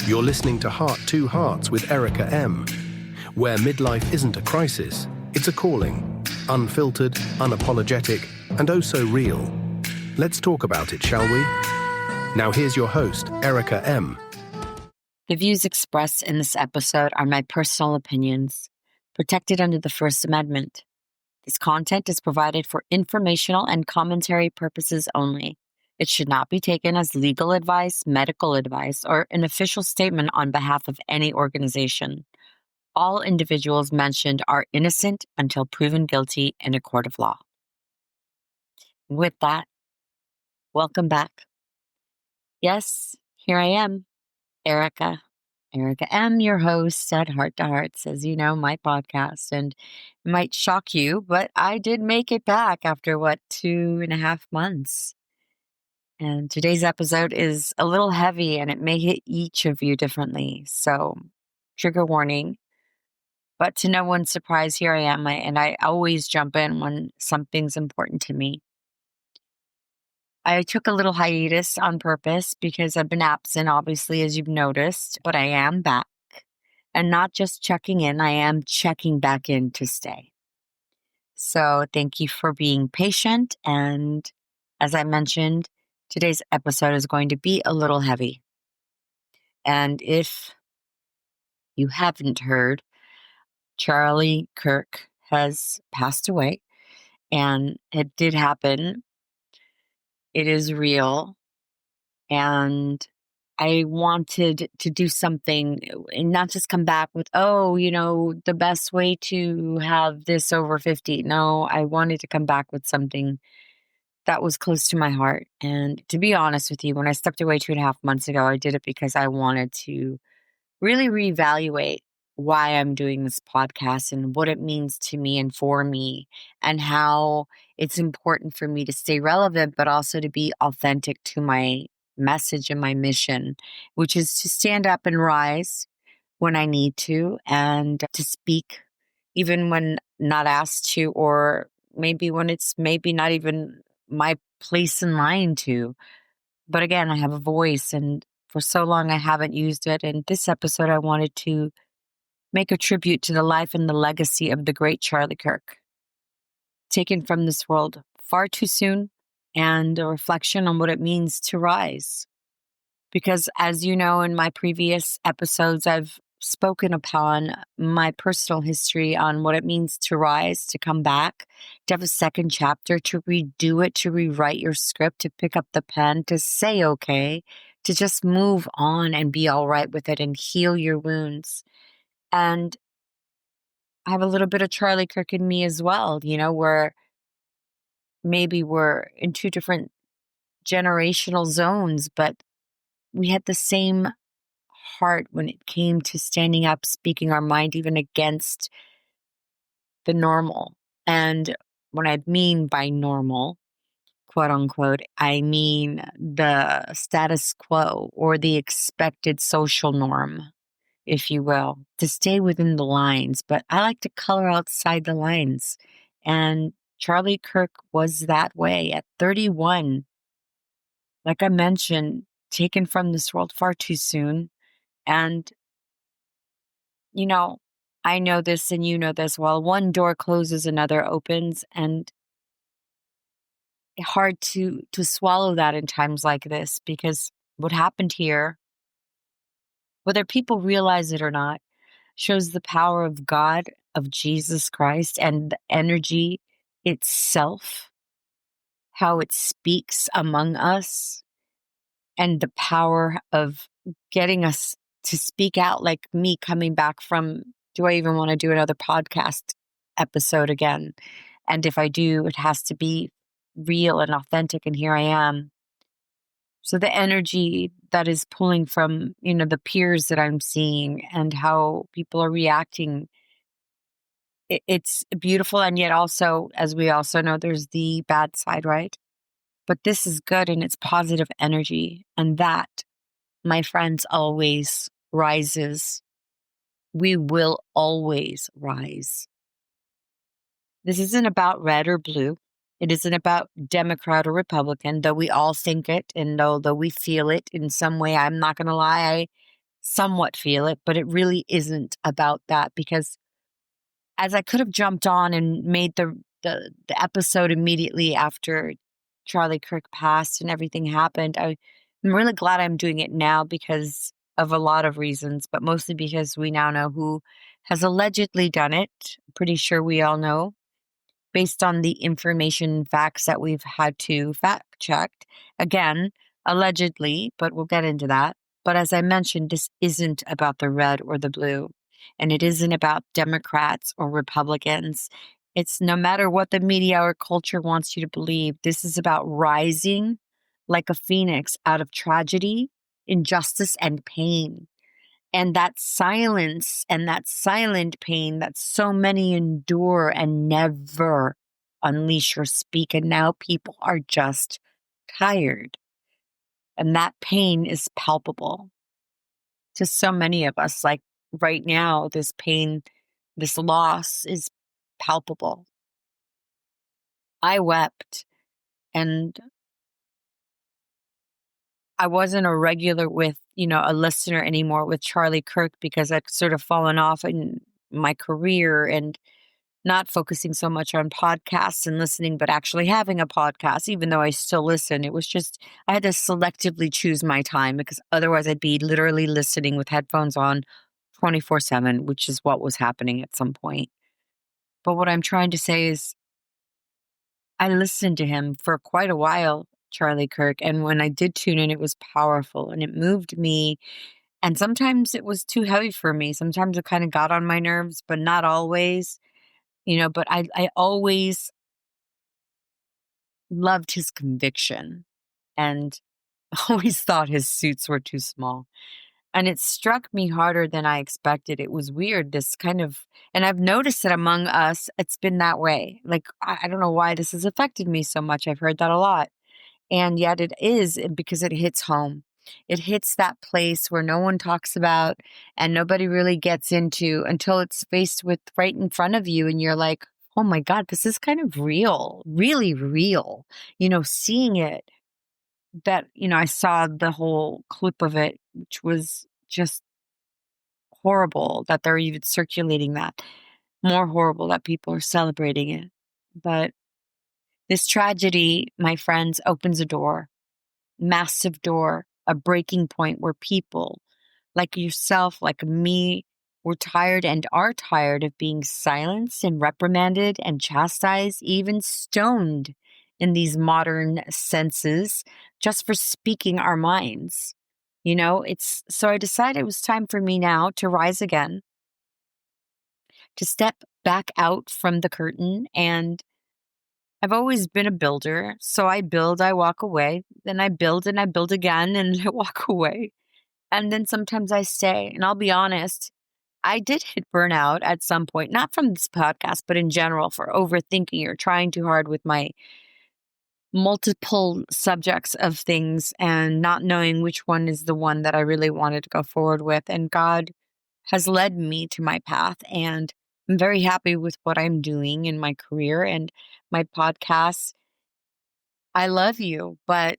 You're listening to Heart to Hearts with Erika M, where midlife isn't a crisis, it's a calling. Unfiltered, unapologetic, and oh so real. Let's talk about it, shall we? Now here's your host, Erika M. The views expressed in this episode are my personal opinions, protected under the First Amendment. This content is provided for informational and commentary purposes only. It should not be taken as legal advice, medical advice, or an official statement on behalf of any organization. All individuals mentioned are innocent until proven guilty in a court of law. With that, welcome back. Yes, here I am, Erika M, your host at Heart to Hearts, as you know, my podcast. And it might shock you, but I did make it back after, 2.5 months. And today's episode is a little heavy and it may hit each of you differently. So, trigger warning. But to no one's surprise, here I am. I always jump in when something's important to me. I took a little hiatus on purpose because I've been absent, obviously, as you've noticed, but I am back. And not just checking in, I am checking back in to stay. So thank you for being patient. And as I mentioned, today's episode is going to be a little heavy. And if you haven't heard, Charlie Kirk has passed away. And it did happen. It is real. And I wanted to do something and not just come back with, the best way to have this over 50. No, I wanted to come back with something that was close to my heart. And to be honest with you, when I stepped away 2.5 months ago, I did it because I wanted to really reevaluate why I'm doing this podcast and what it means to me and for me, and how it's important for me to stay relevant, but also to be authentic to my message and my mission, which is to stand up and rise when I need to, and to speak even when not asked to, or maybe when it's maybe not even my place in line to. But again, I have a voice, and for so long I haven't used it. And this episode, I wanted to make a tribute to the life and the legacy of the great Charlie Kirk, taken from this world far too soon, and a reflection on what it means to rise. Because as you know, in my previous episodes, I've spoken upon my personal history on what it means to rise, to come back, to have a second chapter, to redo it, to rewrite your script, to pick up the pen, to say okay, to just move on and be all right with it and heal your wounds. And I have a little bit of Charlie Kirk in me as well, where maybe we're in two different generational zones, but we had the same heart when it came to standing up, speaking our mind, even against the normal. And what I mean by normal, quote unquote, I mean the status quo or the expected social norm, if you will, to stay within the lines. But I like to color outside the lines. And Charlie Kirk was that way at 31. Like I mentioned, taken from this world far too soon. And, I know this and you know this. While one door closes, another opens. And hard to swallow that in times like this, because what happened here, whether people realize it or not, shows the power of God, of Jesus Christ, and the energy itself, how it speaks among us, and the power of getting us to speak out, like me coming back from, do I even want to do another podcast episode again? And if I do, it has to be real and authentic, and here I am. So the energy that is pulling from, the peers that I'm seeing and how people are reacting, it's beautiful. And yet also, as we also know, there's the bad side, right? But this is good and it's positive energy. And that, my friends, always rises. We will always rise. This isn't about red or blue. It isn't about Democrat or Republican, though we all think it, and although we feel it in some way. I'm not going to lie, I somewhat feel it, but it really isn't about that, because as I could have jumped on and made the episode immediately after Charlie Kirk passed and everything happened, I'm really glad I'm doing it now because of a lot of reasons, but mostly because we now know who has allegedly done it. Pretty sure we all know, based on the information and facts that we've had to fact check. Again, allegedly, but we'll get into that. But as I mentioned, this isn't about the red or the blue, and it isn't about Democrats or Republicans. It's no matter what the media or culture wants you to believe, this is about rising like a phoenix out of tragedy, injustice, and pain. And that silence and that silent pain that so many endure and never unleash or speak. And now people are just tired. And that pain is palpable to so many of us. Like right now, this pain, this loss is palpable. I wept, and I wasn't a regular with, a listener anymore with Charlie Kirk because I'd sort of fallen off in my career and not focusing so much on podcasts and listening, but actually having a podcast, even though I still listen. It was just, I had to selectively choose my time because otherwise I'd be literally listening with headphones on 24/7, which is what was happening at some point. But what I'm trying to say is I listened to him for quite a while, Charlie Kirk. And when I did tune in, it was powerful and it moved me. And sometimes it was too heavy for me. Sometimes it kind of got on my nerves, but not always. But I always loved his conviction and always thought his suits were too small. And it struck me harder than I expected. It was weird, this kind of, and I've noticed that among us, it's been that way. Like, I don't know why this has affected me so much. I've heard that a lot. And yet it is because it hits home. It hits that place where no one talks about and nobody really gets into until it's faced with right in front of you. And you're like, oh my God, this is kind of real, really real. Seeing it, that, I saw the whole clip of it, which was just horrible that they're even circulating that. More horrible that people are celebrating it. But this tragedy, my friends, opens a door, massive door, a breaking point where people like yourself, like me, we're tired and are tired of being silenced and reprimanded and chastised, even stoned in these modern senses just for speaking our minds. So I decided it was time for me now to rise again, to step back out from the curtain. And I've always been a builder. So I build, I walk away, then I build and I build again and I walk away. And then sometimes I stay. And I'll be honest, I did hit burnout at some point, not from this podcast, but in general for overthinking or trying too hard with my multiple subjects of things and not knowing which one is the one that I really wanted to go forward with. And God has led me to my path. And I'm very happy with what I'm doing in my career and my podcasts. I love you, but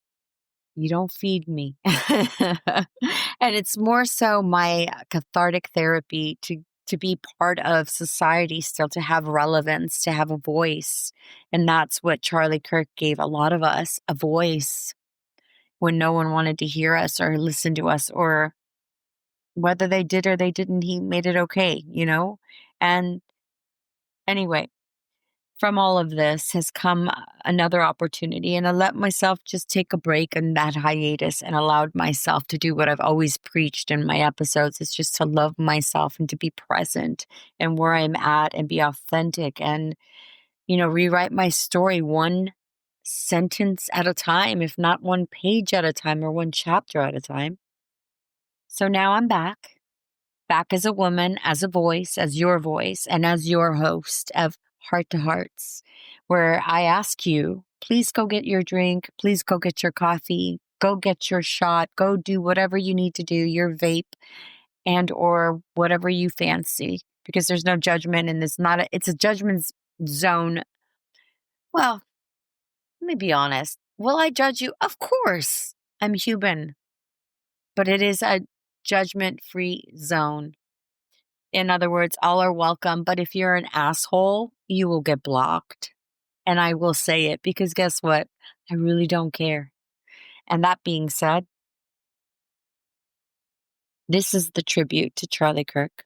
you don't feed me. And it's more so my cathartic therapy to be part of society still, to have relevance, to have a voice. And that's what Charlie Kirk gave a lot of us, a voice when no one wanted to hear us or listen to us, or whether they did or they didn't, he made it okay. And anyway, from all of this has come another opportunity, and I let myself just take a break in that hiatus and allowed myself to do what I've always preached in my episodes. It's just to love myself and to be present and where I'm at and be authentic and, rewrite my story one sentence at a time, if not one page at a time or one chapter at a time. So now I'm back as a woman, as a voice, and as your host of Heart to Hearts, where I ask you, please go get your drink, please go get your coffee, go get your shot, go do whatever you need to do, your vape and or whatever you fancy, because there's no judgment and it's a judgment zone. Well, let me be honest. Will I judge you? Of course. I'm human. But it is a judgment-free zone. In other words, all are welcome, but if you're an asshole, you will get blocked. And I will say it because guess what? I really don't care. And that being said, this is the tribute to Charlie Kirk.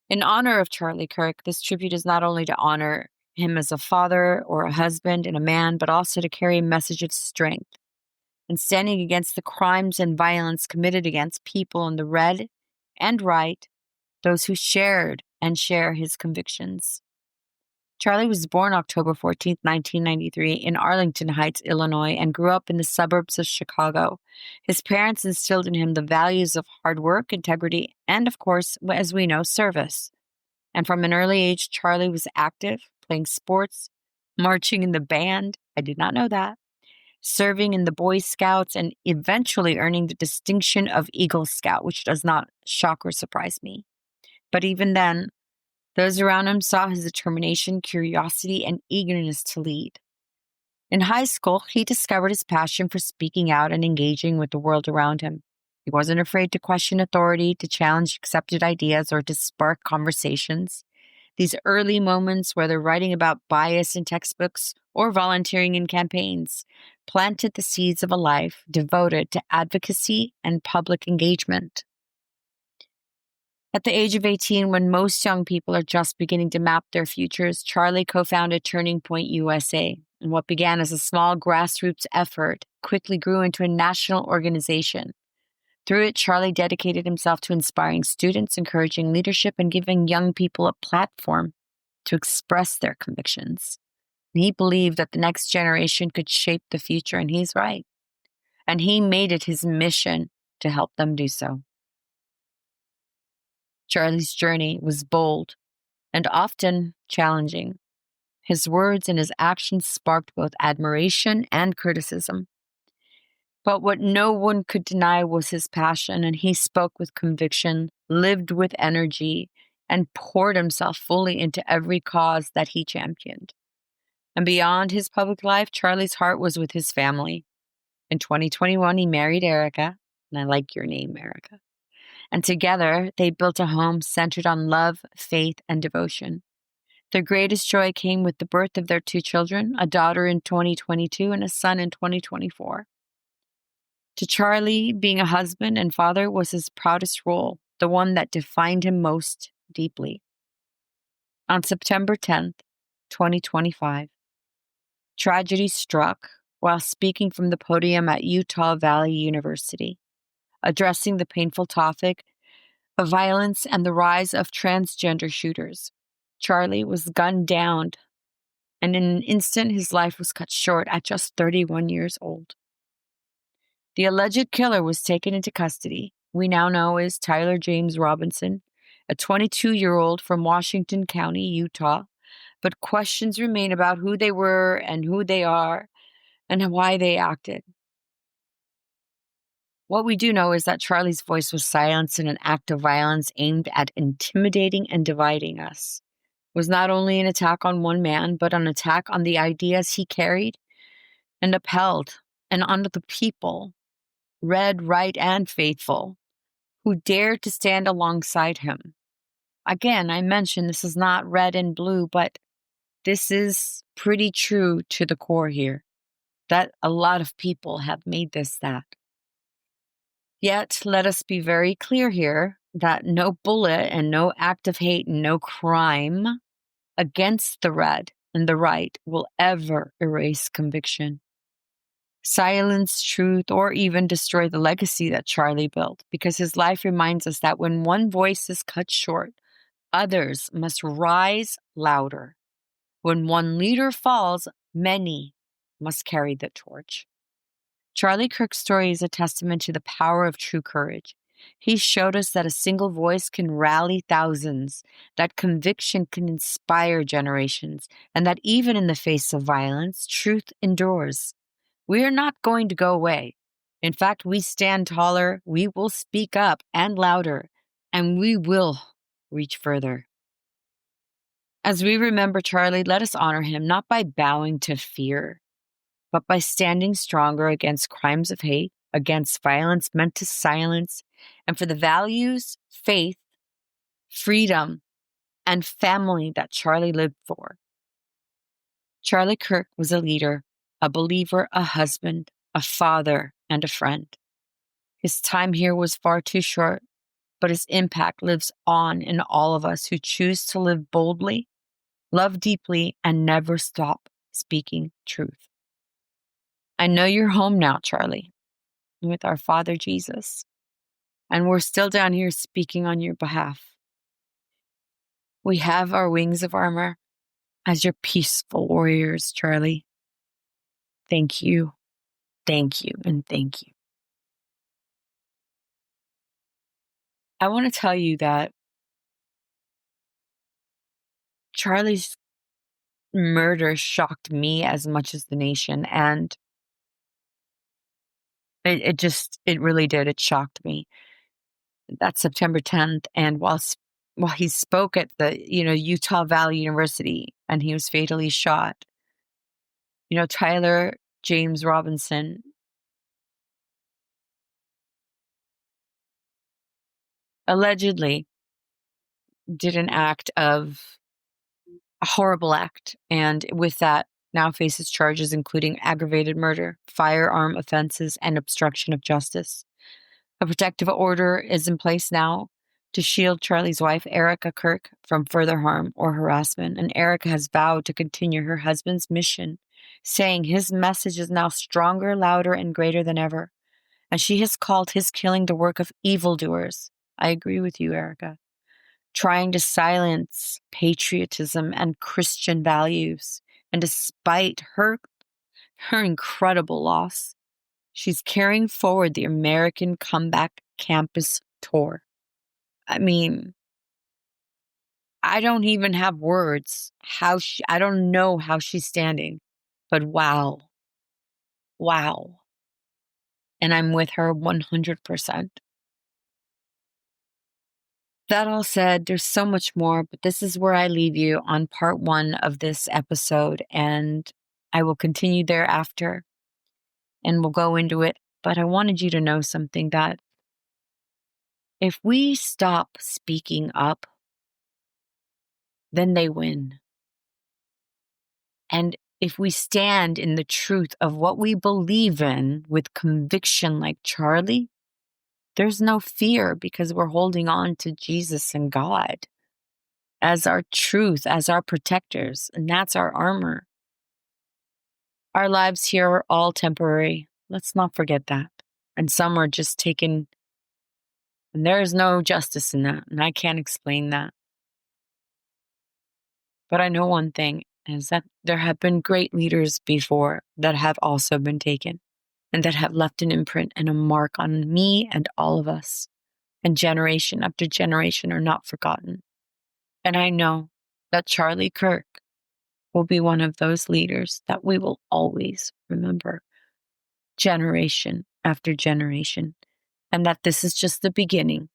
In honor of Charlie Kirk, this tribute is not only to honor him as a father or a husband and a man, but also to carry a message of strength and standing against the crimes and violence committed against people in the red and right, those who shared and share his convictions. Charlie was born October 14th, 1993, in Arlington Heights, Illinois, and grew up in the suburbs of Chicago. His parents instilled in him the values of hard work, integrity, and, of course, as we know, service. And from an early age, Charlie was active, playing sports, marching in the band. I did not know that. Serving in the Boy Scouts, and eventually earning the distinction of Eagle Scout, which does not shock or surprise me. But even then, those around him saw his determination, curiosity, and eagerness to lead. In high school, he discovered his passion for speaking out and engaging with the world around him. He wasn't afraid to question authority, to challenge accepted ideas, or to spark conversations. These early moments, whether writing about bias in textbooks or volunteering in campaigns, planted the seeds of a life devoted to advocacy and public engagement. At the age of 18, when most young people are just beginning to map their futures, Charlie co-founded Turning Point USA, and what began as a small grassroots effort quickly grew into a national organization. Through it, Charlie dedicated himself to inspiring students, encouraging leadership, and giving young people a platform to express their convictions. And he believed that the next generation could shape the future, and he's right. And he made it his mission to help them do so. Charlie's journey was bold and often challenging. His words and his actions sparked both admiration and criticism. But what no one could deny was his passion, and he spoke with conviction, lived with energy, and poured himself fully into every cause that he championed. And beyond his public life, Charlie's heart was with his family. In 2021, he married Erika, and I like your name, Erika. And together, they built a home centered on love, faith, and devotion. Their greatest joy came with the birth of their 2 children, a daughter in 2022 and a son in 2024. To Charlie, being a husband and father was his proudest role, the one that defined him most deeply. On September 10th, 2025, tragedy struck while speaking from the podium at Utah Valley University, addressing the painful topic of violence and the rise of transgender shooters. Charlie was gunned down, and in an instant his life was cut short at just 31 years old. The alleged killer was taken into custody. We now know is Tyler James Robinson, a 22-year-old from Washington County, Utah, but questions remain about who they were and who they are and why they acted. What we do know is that Charlie's voice was silenced in an act of violence aimed at intimidating and dividing us. It was not only an attack on one man, but an attack on the ideas he carried and upheld, and on the people, red, right, and faithful, who dared to stand alongside him. Again, I mentioned this is not red and blue, but this is pretty true to the core here, that a lot of people have made this that. Yet, let us be very clear here that no bullet and no act of hate and no crime against the red and the right will ever erase conviction, silence truth, or even destroy the legacy that Charlie built, because his life reminds us that when one voice is cut short, others must rise louder. When one leader falls, many must carry the torch. Charlie Kirk's story is a testament to the power of true courage. He showed us that a single voice can rally thousands, that conviction can inspire generations, and that even in the face of violence, truth endures. We are not going to go away. In fact, we stand taller, we will speak up and louder, and we will reach further. As we remember Charlie, let us honor him not by bowing to fear, but by standing stronger against crimes of hate, against violence meant to silence, and for the values, faith, freedom, and family that Charlie lived for. Charlie Kirk was a leader, a believer, a husband, a father, and a friend. His time here was far too short, but his impact lives on in all of us who choose to live boldly, love deeply, and never stop speaking truth. I know you're home now, Charlie, with our Father Jesus, and we're still down here speaking on your behalf. We have our wings of armor as your peaceful warriors, Charlie. Thank you, and thank you. I want to tell you that Charlie's murder shocked me as much as the nation, and it really did. It shocked me. That's September 10th, and while he spoke at the Utah Valley University, and he was fatally shot. Tyler James Robinson allegedly did a horrible act, and with that now faces charges including aggravated murder, firearm offenses, and obstruction of justice. A protective order is in place now to shield Charlie's wife, Erika Kirk, from further harm or harassment, and Erika has vowed to continue her husband's mission, saying his message is now stronger, louder, and greater than ever, and she has called his killing the work of evildoers. I agree with you, Erika. Trying to silence patriotism and Christian values. And despite her incredible loss, she's carrying forward the American Comeback Campus Tour. I mean, I don't even have words. I don't know how she's standing, but wow. And I'm with her 100%. That all said, there's so much more, but this is where I leave you on part 1 of this episode, and I will continue thereafter, and we'll go into it. But I wanted you to know something, that if we stop speaking up, then they win. And if we stand in the truth of what we believe in with conviction like Charlie, there's no fear, because we're holding on to Jesus and God as our truth, as our protectors, and that's our armor. Our lives here are all temporary. Let's not forget that. And some are just taken, and there is no justice in that, and I can't explain that. But I know one thing, is that there have been great leaders before that have also been taken, and that have left an imprint and a mark on me and all of us, and generation after generation are not forgotten. And I know that Charlie Kirk will be one of those leaders that we will always remember, generation after generation, and that this is just the beginning,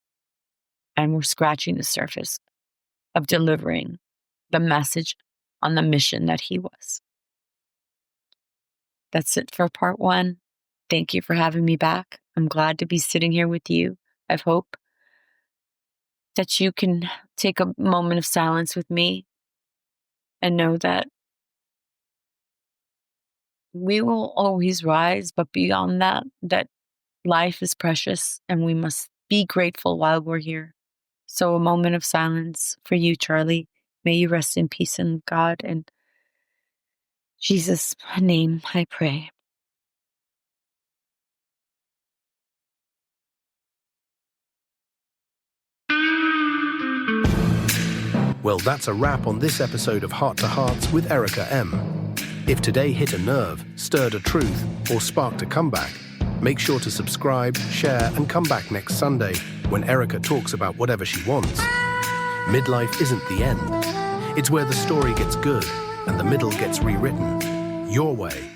and we're scratching the surface of delivering the message on the mission that he was. That's it for part 1. Thank you for having me back. I'm glad to be sitting here with you. I hope that you can take a moment of silence with me and know that we will always rise, but beyond that, that life is precious and we must be grateful while we're here. So a moment of silence for you, Charlie. May you rest in peace in God, and Jesus' name I pray. Well, that's a wrap on this episode of Heart to Hearts with Erika M. If today hit a nerve, stirred a truth, or sparked a comeback, make sure to subscribe, share, and come back next Sunday when Erika talks about whatever she wants. Midlife isn't the end. It's where the story gets good and the middle gets rewritten. Your way.